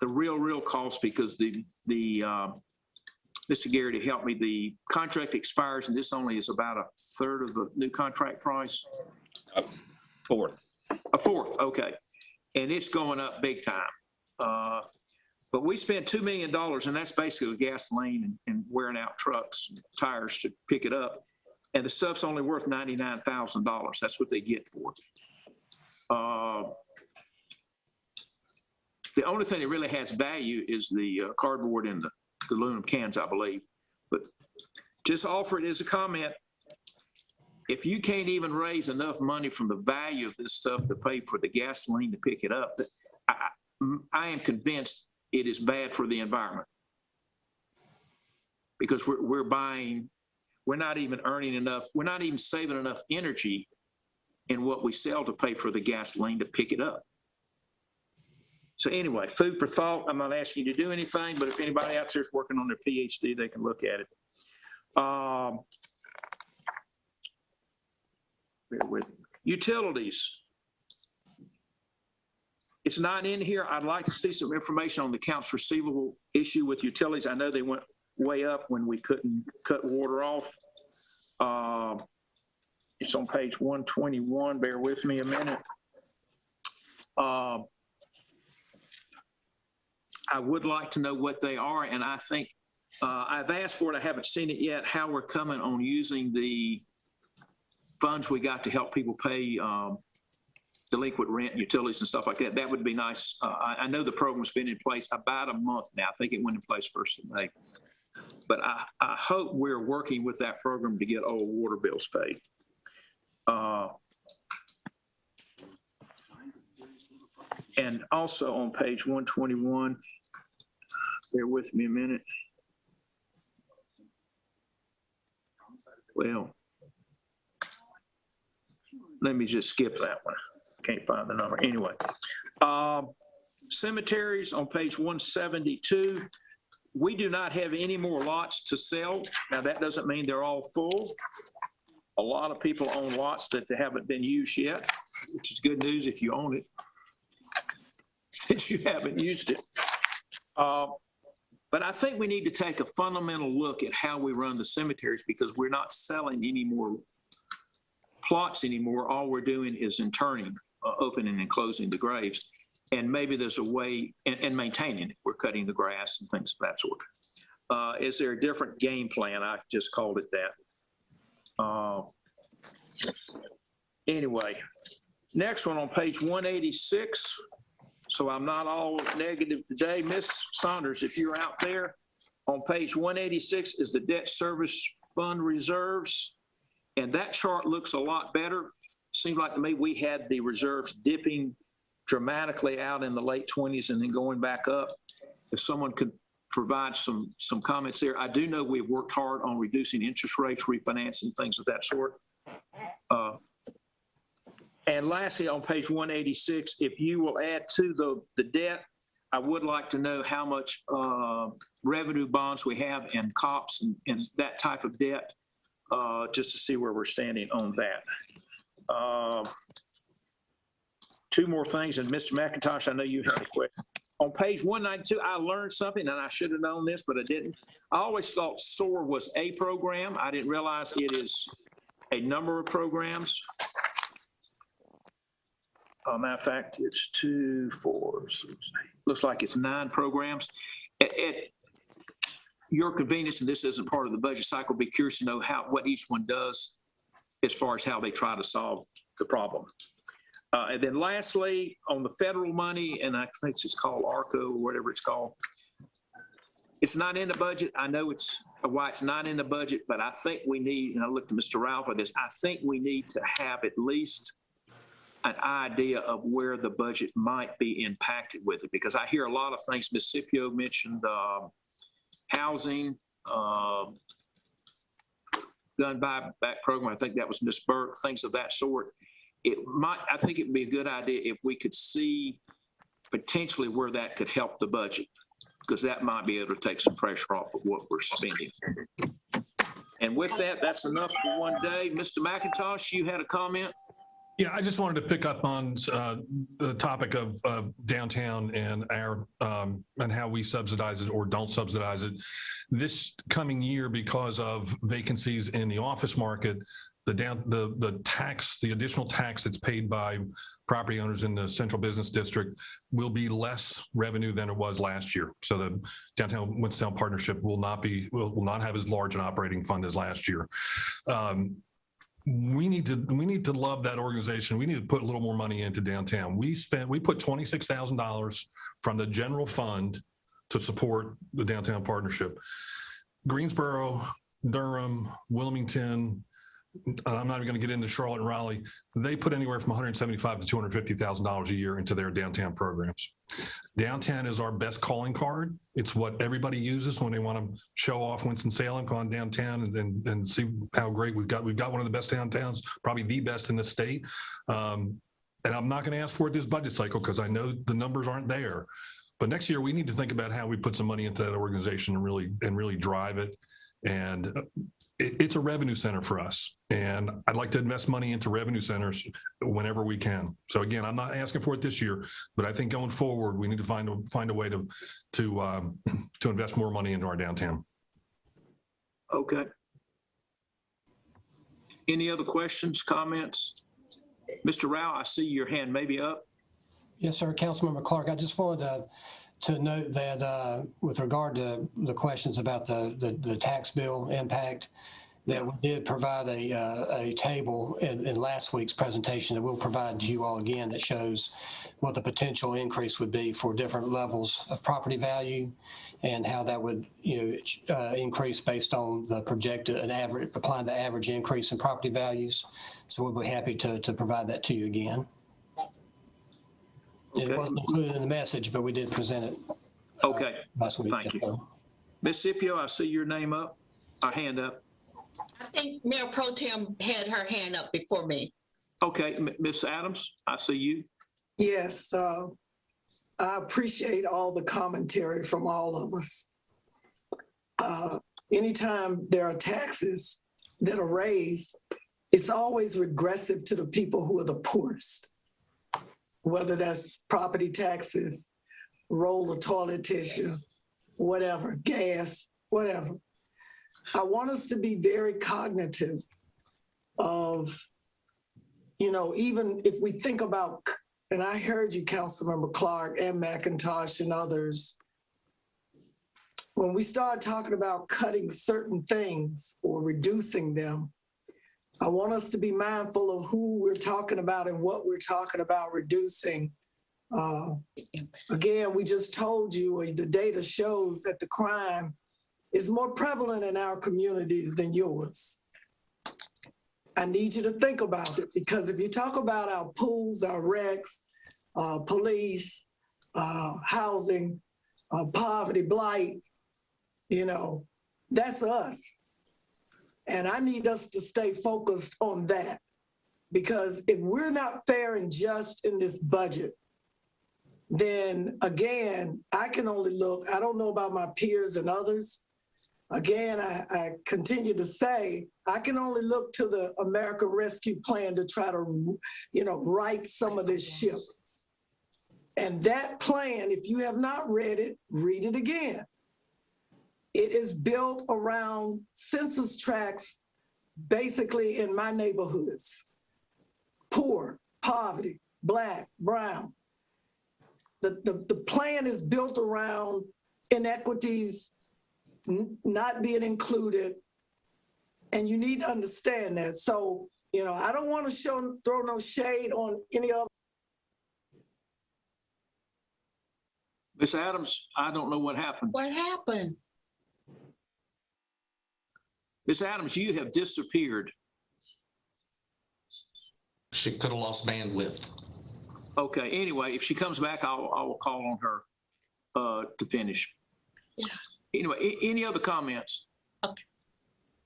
the real cost because Mr. Garrity helped me, the contract expires and this only is about a third of the new contract price. A fourth, okay. And it's going up big time. But we spent $2 million and that's basically gasoline and wearing out trucks, and tires to pick it up. And the stuff's only worth $99,000. That's what they get for it. The only thing that really has value is the cardboard and the aluminum cans, I believe. But just offer it as a comment. If you can't even raise enough money from the value of this stuff to pay for the gasoline to pick it up, I am convinced it is bad for the environment. Because we're not even earning enough, we're not even saving enough energy in what we sell to pay for the gasoline to pick it up. So anyway, food for thought. I'm not asking you to do anything, but if anybody out there is working on their PhD, they can look at it. Bear with me. Utilities. It's not in here. I'd like to see some information on the accounts receivable issue with utilities. I know they went way up when we couldn't cut water off. It's on page 121. Bear with me a minute. I would like to know what they are, and I think I've asked for it. I haven't seen it yet, how we're coming on using the funds we got to help people pay delinquent rent, utilities, and stuff like that. That would be nice. I know the program's been in place about a month now. I think it went in place 1st of May. But I hope we're working with that program to get all water bills paid. And also on page 121, bear with me a minute. Well, let me just skip that one. Can't find the number. Anyway, cemeteries on page 172. We do not have any more lots to sell. Now, that doesn't mean they're all full. A lot of people own lots that they haven't been used yet, which is good news if you own it, since you haven't used it. But I think we need to take a fundamental look at how we run the cemeteries, because we're not selling any more plots anymore. All we're doing is interring, opening and closing the graves. And maybe there's a way, and maintaining it. We're cutting the grass and things of that sort. Is there a different game plan? I just called it that. Anyway, next one on page 186. So I'm not all negative today. Miss Saunders, if you're out there, on page 186 is the debt service fund reserves. And that chart looks a lot better. Seems like to me we had the reserves dipping dramatically out in the late 20s and then going back up. If someone could provide some comments there. I do know we've worked hard on reducing interest rates, refinancing, things of that sort. And lastly, on page 186, if you will add to the debt, I would like to know how much revenue bonds we have and COPS and that type of debt, just to see where we're standing on that. Two more things, and Mr. McIntosh, I know you had a question. On page 192, I learned something, and I should have known this, but I didn't. I always thought SOAR was a program. I didn't realize it is a number of programs. Matter of fact, it's 2, 4, 6, 8. Looks like it's 9 programs. At your convenience, and this isn't part of the budget cycle, be curious to know what each one does as far as how they try to solve the problem. And then lastly, on the federal money, and I think it's called ARCO or whatever it's called, it's not in the budget. I know why it's not in the budget, but I think we need, and I looked at Mr. Ralph for this, I think we need to have at least an idea of where the budget might be impacted with it, because I hear a lot of things. Ms. Scipio mentioned housing, gun buyback program. I think that was Ms. Burke, things of that sort. I think it would be a good idea if we could see potentially where that could help the budget, because that might be able to take some pressure off of what we're spending. And with that, that's enough for one day. Mr. McIntosh, you had a comment? Yeah, I just wanted to pick up on the topic of downtown and our and how we subsidize it or don't subsidize it. This coming year, because of vacancies in the office market, the additional tax that's paid by property owners in the central business district will be less revenue than it was last year. So the downtown Winston-Salem partnership will not have as large an operating fund as last year. We need to love that organization. We need to put a little more money into downtown. We put $26,000 from the general fund to support the downtown partnership. Greensboro, Durham, Wilmington, I'm not even going to get into Charlotte and Raleigh. They put anywhere from $175,000 to $250,000 a year into their downtown programs. Downtown is our best calling card. It's what everybody uses when they want to show off Winston-Salem, go on downtown and see how great we've got. We've got one of the best downtowns, probably the best in the state. And I'm not going to ask for it this budget cycle because I know the numbers aren't there. But next year we need to think about how we put some money into that organization and really drive it. And it's a revenue center for us, and I'd like to invest money into revenue centers whenever we can. So again, I'm not asking for it this year, but I think going forward, we need to find a way to invest more money into our downtown. Okay. Any other questions, comments? Mr. Rao, I see your hand maybe up. Yes, sir. Councilmember Clark, I just wanted to note that with regard to the questions about the tax bill impact, that we did provide a table in last week's presentation that we'll provide to you all again that shows what the potential increase would be for different levels of property value and how that would increase based on the projected applying the average increase in property values. So we'll be happy to provide that to you again. Okay. It wasn't included in the message, but we did present it. Okay. Last week. Thank you. Ms. Scipio, I see your name up, a hand up. I think Mayor Pro Tem had her hand up before me. Okay, Ms. Adams, I see you. Yes, I appreciate all the commentary from all of us. anytime there are taxes that are raised, it's always regressive to the people who are the poorest, whether that's property taxes, roll of toilet tissue, whatever, gas, whatever. I want us to be very cognitive of, you know, even if we think about, and I heard you, Councilmember Clark and McIntosh and others, when we start talking about cutting certain things or reducing them, I want us to be mindful of who we're talking about and what we're talking about reducing. Again, we just told you, the data shows that the crime is more prevalent in our communities than yours. I need you to think about it, because if you talk about our pools, our recs, police, housing, poverty, blight, you know, that's us. And I need us to stay focused on that, because if we're not fair and just in this budget, then again, I can only look, I don't know about my peers and others. Again, I continue to say, I can only look to the American Rescue Plan to try to, you know, right some of this ship. And that plan, if you have not read it, read it again. It is built around census tracts, basically in my neighborhoods. Poor, poverty, Black, brown. The plan is built around inequities not being included, and you need to understand that. So, you know, I don't want to throw no shade on any other. Ms. Adams, I don't know what happened. What happened? Ms. Adams, you have disappeared. She could have lost bandwidth. Okay, anyway, if she comes back, I will call on her to finish. Yeah. Anyway, any other comments? Okay.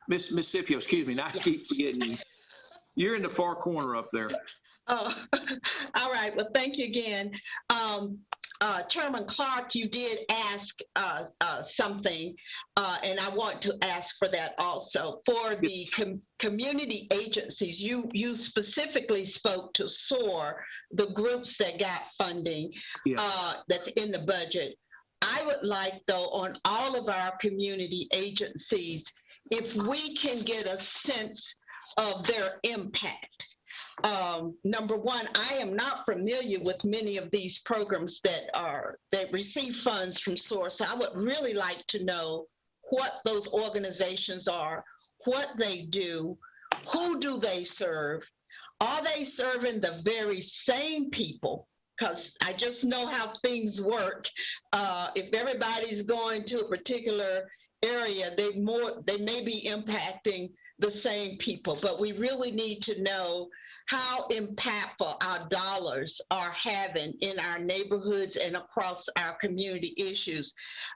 Miss Scipio, excuse me, I keep forgetting you. You're in the far corner up there. Oh, all right. Well, thank you again. Chairman Clark, you did ask something, and I want to ask for that also. For the community agencies, you specifically spoke to SOAR, the groups that got funding that's in the budget. I would like, though, on all of our community agencies, if we can get a sense of their impact. Number one, I am not familiar with many of these programs that receive funds from SOAR. So I would really like to know what those organizations are, what they do, who do they serve? Are they serving the very same people? Because I just know how things work. If everybody's going to a particular area, they may be impacting the same people, but we really need to know how impactful our dollars are having in our neighborhoods and across our community issues.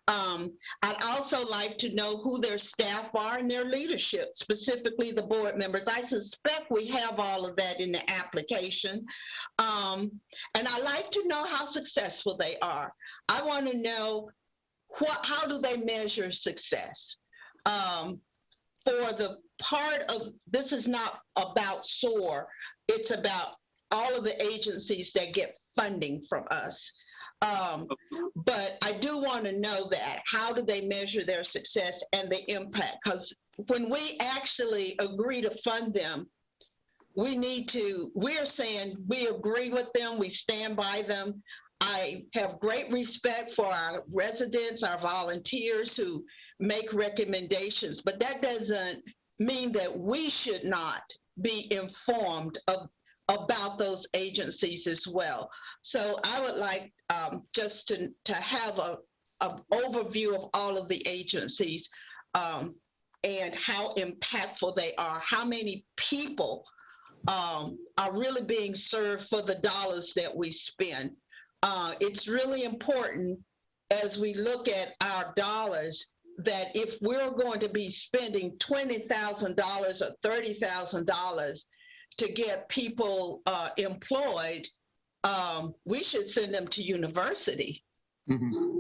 I'd also like to know who their staff are and their leadership, specifically the board members. I suspect we have all of that in the application. And I like to know how successful they are. I want to know how do they measure success? For the part of, this is not about SOAR, it's about all of the agencies that get funding from us. But I do want to know that. How do they measure their success and the impact? Because when we actually agree to fund them, we're saying we agree with them, we stand by them. I have great respect for our residents, our volunteers who make recommendations, but that doesn't mean that we should not be informed about those agencies as well. So I would like just to have an overview of all of the agencies and how impactful they are, how many people are really being served for the dollars that we spend. It's really important as we look at our dollars that if we're going to be spending $20,000 or $30,000 to get people employed, we should send them to university. Mm-hmm.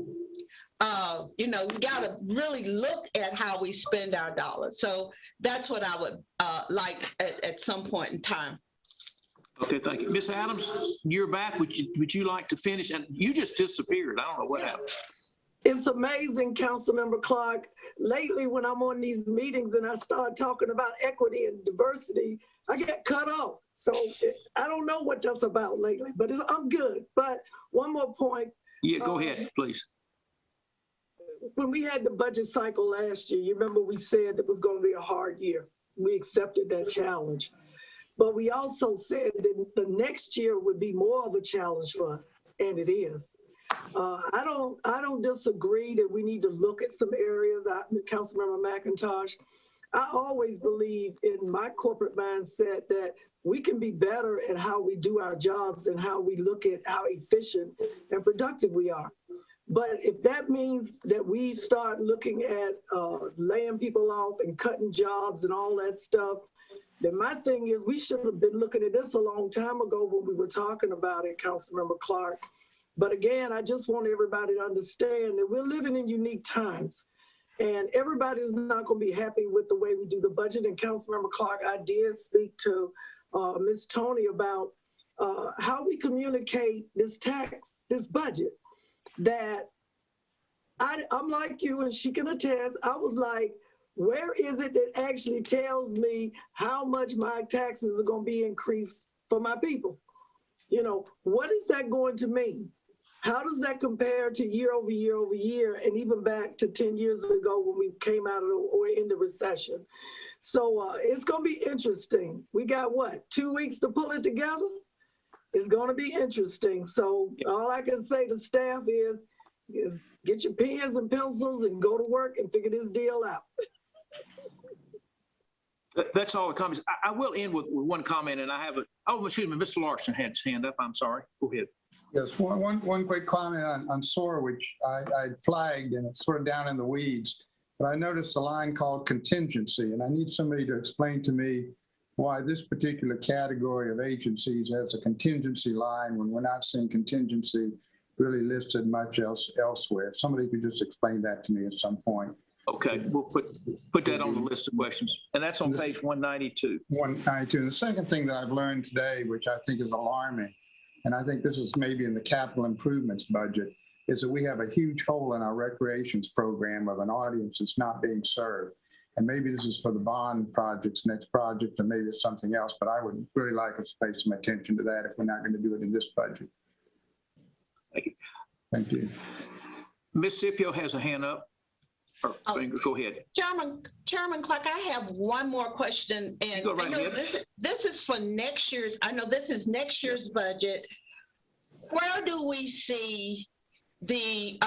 you know, we got to really look at how we spend our dollars. So that's what I would like at some point in time. Okay, thank you. Ms. Adams, you're back. Would you like to finish? And you just disappeared. I don't know what happened. It's amazing, Councilmember Clark. Lately, when I'm on these meetings and I start talking about equity and diversity, I get cut off. So I don't know what that's about lately, but I'm good. But one more point. Yeah, go ahead, please. When we had the budget cycle last year, you remember we said it was going to be a hard year. We accepted that challenge. But we also said that the next year would be more of a challenge for us, and it is. I don't disagree that we need to look at some areas. Councilmember McIntosh, I always believe in my corporate mindset that we can be better at how we do our jobs and how we look at how efficient and productive we are. But if that means that we start looking at laying people off and cutting jobs and all that stuff, then my thing is we should have been looking at this a long time ago when we were talking about it, Councilmember Clark. But again, I just want everybody to understand that we're living in unique times. And everybody's not going to be happy with the way we do the budget. And Councilmember Clark, I did speak to Ms. Tony about how we communicate this budget. That I'm like you, and she can attest, I was like, where is it that actually tells me how much my taxes are going to be increased for my people? You know, what is that going to mean? How does that compare to year over year over year, and even back to 10 years ago when we came out of or in the recession? So it's going to be interesting. We got what, 2 weeks to pull it together? It's going to be interesting. So all I can say to staff is get your pens and pencils and go to work and figure this deal out. That's all the comments. I will end with one comment, and I have excuse me, Mr. Larson had his hand up. I'm sorry. Go ahead. Yes, one quick comment on SOAR, which I flagged, and it's sort of down in the weeds. But I noticed a line called contingency, and I need somebody to explain to me why this particular category of agencies has a contingency line when we're not seeing contingency really listed much elsewhere. If somebody could just explain that to me at some point. Okay, we'll put that on the list of questions. And that's on page 192. 192. And the second thing that I've learned today, which I think is alarming, and I think this is maybe in the capital improvements budget, is that we have a huge hole in our recreations program of an audience that's not being served. And maybe this is for the bond project's next project, or maybe it's something else, but I would really like us to pay some attention to that if we're not going to do it in this budget. Thank you. Thank you. Ms. Scipio has a hand up. Go ahead. Chairman Clark, I have one more question. And go right ahead. This is for next year's, I know this is next year's budget. Where do we see the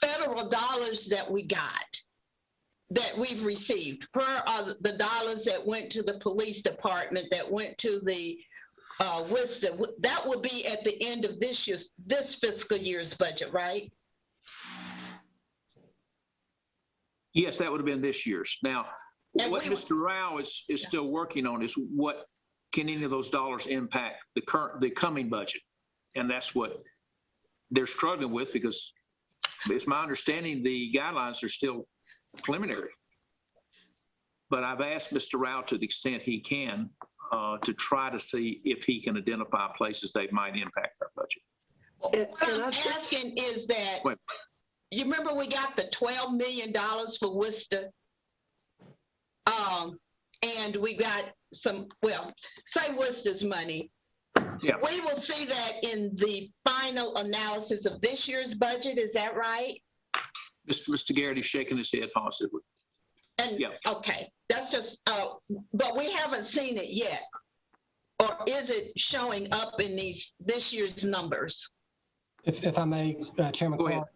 federal dollars that we got, that we've received? Where are the dollars that went to the police department, that went to the Winston? That would be at the end of this fiscal year's budget, right? Yes, that would have been this year's. Now, what Mr. Rao is still working on is what can any of those dollars impact the coming budget? And that's what they're struggling with, because it's my understanding the guidelines are still preliminary. But I've asked Mr. Rao to the extent he can to try to see if he can identify places that might impact our budget. What I'm asking is that, you remember we got the $12 million for Worcester, and we got some, say Worcester's money. Yeah. We will see that in the final analysis of this year's budget. Is that right? Mr. Garrett's shaking his head positively. And yeah. Okay, that's just, but we haven't seen it yet. Or is it showing up in this year's numbers? If I may, Chairman Go Clark. ahead.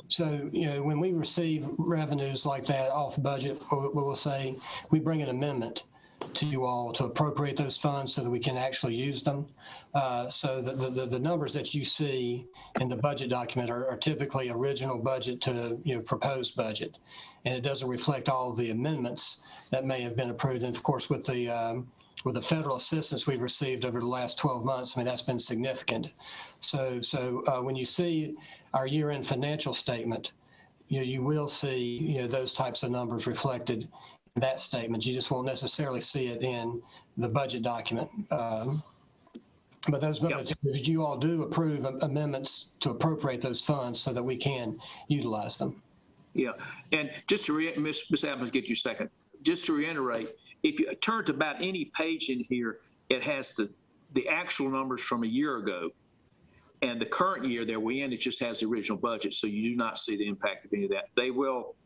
So, you know, when we receive revenues like that off budget, we'll say we bring an amendment to you all to appropriate those funds so that we can actually use them. So the numbers that you see in the budget document are typically original budget to, proposed budget. And it doesn't reflect all of the amendments that may have been approved. And of course, with the with the federal assistance we've received over the last 12 months, I mean, that's been significant. So when you see our year-end financial statement, you will see, those types of numbers reflected in that statement. You just won't necessarily see it in the budget document. But did you all do approve amendments to appropriate those funds so that we can utilize them? Yeah, and just to Ms. Adams, get you a second. Just to reiterate, if you turn to about any page in here, it has the actual numbers from a year ago, and the current year that we're in, it just has the original budget, so you do not see the impact of any of that. They will,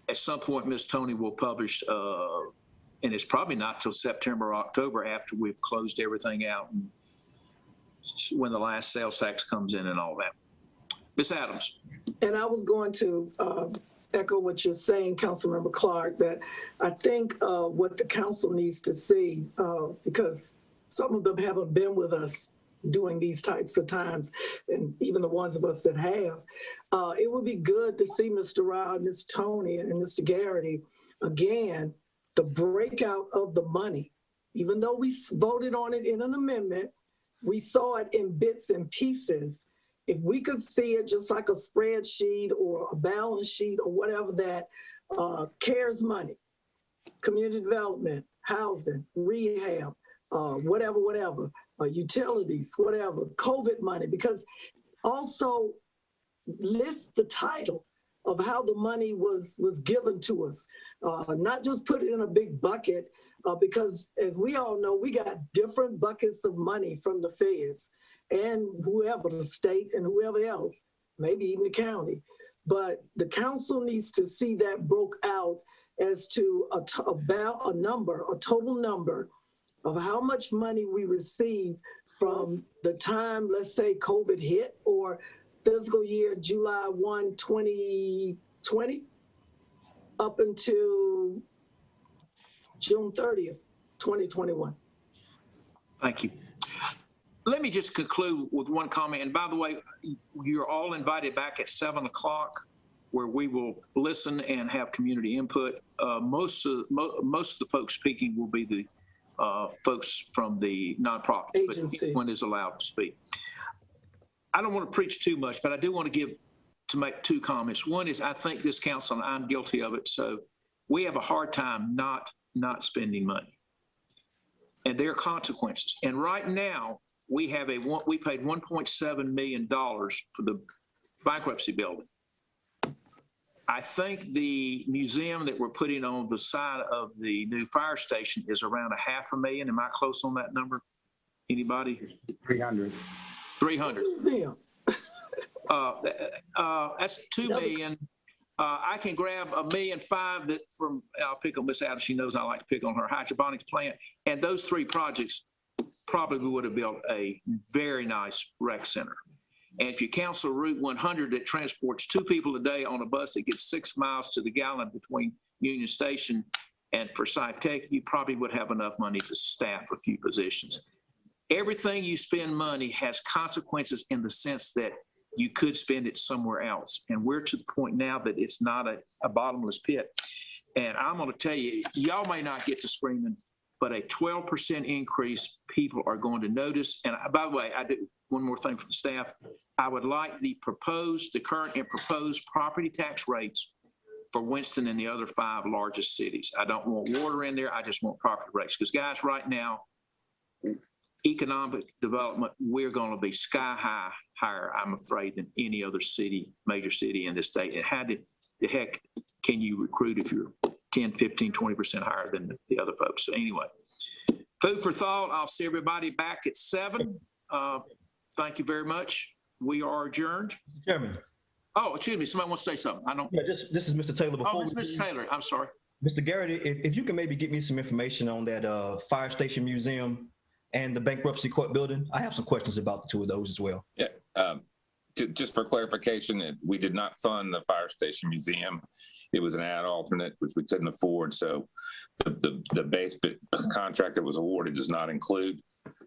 at some point, Ms. Tony will publish, and it's probably not till September or October after we've closed everything out and when the last sales tax comes in and all that. Ms. Adams. And I was going to echo what you're saying, Councilmember Clark, that I think what the council needs to see, because some of them haven't been with us during these types of times, and even the ones of us that have, it would be good to see Mr. Rao, Ms. Tony, and Mr. Garrity, again, the breakout of the money. Even though we voted on it in an amendment, we saw it in bits and pieces. If we could see it just like a spreadsheet or a balance sheet or whatever that CARES money, community development, housing, rehab, whatever, utilities, whatever, COVID money, because also list the title of how the money was given to us, not just put it in a big bucket, because as we all know, we got different buckets of money from the feds and whoever, the state and whoever else, maybe even the county. But the council needs to see that broke out as to about a total number of how much money we received from the time, let's say, COVID hit, or fiscal year July 1, 2020, up until June 30th, 2021. Thank you. Let me just conclude with one comment. And by the way, you're all invited back at 7 o'clock, where we will listen and have community input. Most of the folks speaking will be the folks from the nonprofits, agencies. But anyone is allowed to speak. I don't want to preach too much, but I do want to make two comments. One is, I think this council, and I'm guilty of it, so we have a hard time not spending money, and there are consequences. And right now, we paid $1.7 million for the bankruptcy building. I think the museum that we're putting on the side of the new fire station is around $500,000. Am I close on that number? Anybody? 300. 300. Museum. That's $2 million. I can grab $1.5 million I'll pick on Miss Adams. She knows I like to pick on her hydroponics plant. And those three projects probably would have built a very nice rec center. And if you cancel Route 100 that transports 2 people a day on a bus that gets 6 miles to the gallon between Union Station and Forsyth Tech, you probably would have enough money to staff a few positions. Everything you spend money has consequences in the sense that you could spend it somewhere else. And we're to the point now that it's not a bottomless pit. And I'm going to tell you, y'all may not get to screaming, but a 12% increase, people are going to notice. And by the way, I do one more thing for the staff. I would like the current and proposed property tax rates for Winston and the other 5 largest cities. I don't want water in there. I just want property rates. Because guys, right now, economic development, we're going to be sky high, higher, I'm afraid, than any other major city in this state. And how the heck can you recruit if you're 10, 15, 20% higher than the other folks? So anyway, food for thought. I'll see everybody back at 7. Thank you very much. We are adjourned. Chairman. Oh, excuse me. Somebody wants to say something. Yeah, this is Mr. Taylor. Mr. Taylor. I'm sorry. Mr. Garrity, if you can maybe get me some information on that fire station museum and the bankruptcy court building. I have some questions about the 2 of those as well. Yeah. Just for clarification, we did not fund the fire station museum. It was an ad alternate, which we couldn't afford. So the base contract that was awarded does not include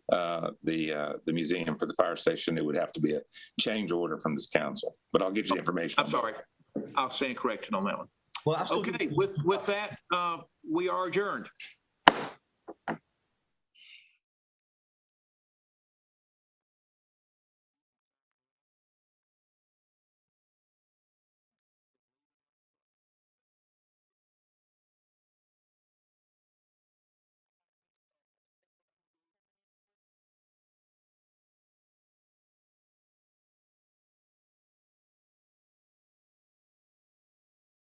the museum for the fire station. It would have to be a change order from this council. But I'll get you the information. I'm sorry. I'll stand corrected on that one. Well, okay. With that, we are adjourned.